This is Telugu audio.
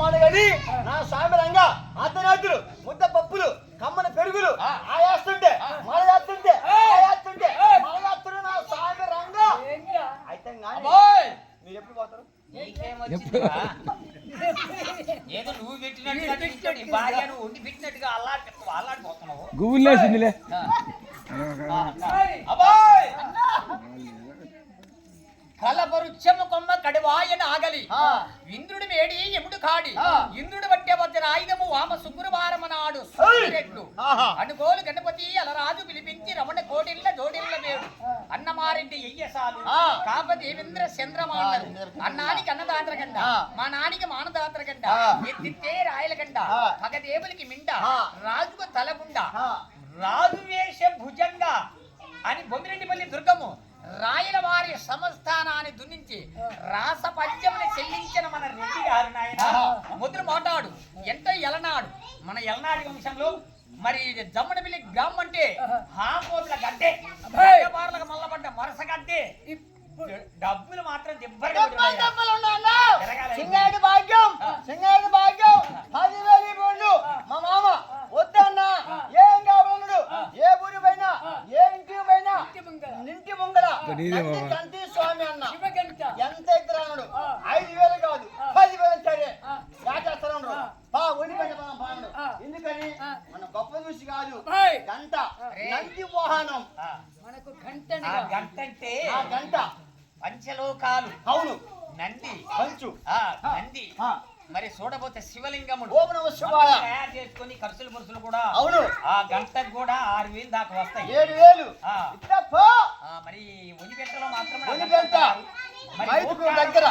మాడగలి నా సామిరంగా అర్ధరాత్రులు ముద్ద పప్పులు కమ్మన పెరుగులు ఆయాస్తుంటే మలయాస్తుంటే నా సామిరంగా అయితే మీరు ఎప్పుడు పోతారు? ఏదో నువ్వు పెట్టినట్టు భార్య నువ్వు వండి పెట్టినట్టుగా అల్లాడిపోతున్నావు. గుబుల్లేసిందిలే. కలపరుచ్చము కొమ్మ కడివాయన ఆగలి ఇంద్రుడి వేడి ఎముడు కాడి ఇంద్రుడు బట్టే వద్ద ఆయుధము వామ శుక్రవారం నాడు సూర్యుడు అనుకోలు గణపతి అలరాజు పిలిపించి రమణ కోడిల్ల జోడిల్ల వేడు అన్నమారెడ్డి ఎయ్యసాలు కాప దేవేంద్ర చంద్రమానరు అన్నానికి అన్నదాత్రగండ మా నానికి మానదాత్రగండ ఎత్తితే రాయలగండ పగదేవులకి మిండ రాజుకు తలగుండ రాజు వేష భుజంగా అని బొమ్మిరెడ్డిపల్లి దుర్గము రాయల వారి సంస్థానాన్ని దున్నించి రాసపద్యముని చెల్లించిన మన రెడ్డి గారు నాయన మొదలు మోటాడు ఎంత ఎలనాడు మన ఎలనాడి వంశంలో మరి జమ్మడబిల్లి గ్రామం అంటే హామోదుల గడ్డే బార్లకు మల్లబడ్డ మరస గడ్డే డబ్బులు మాత్రం సింగాడి భాగ్యం 10,000 మా మామ వద్దన్నా ఏం కావాలన్నాడు ఏ ఊరి పైన ఏ ఇంటి పైన ఇంటి ముంగల కంటి స్వామి అన్న ఎంత ఎదురన్నాడు 5,000 కాదు 10,000 సరే దాచేస్తాను ఎందుకని మన గొప్ప చూసి కాదు గంట నంది వాహనం మనకు గంట అంటే ఆ గంట పంచలోకాలు అవును నంది పంచు నంది మరి చూడబోతే శివలింగముడు ఓం నమః శివాయ తయారు చేసుకొని ఖర్చులు కూడా అవును ఆ గంటకు కూడా 6,000 దాకా వస్తాయి 7,000 మరి ఒలిగంటలో మాత్రం ఒలిగంట మైతుకు దగ్గర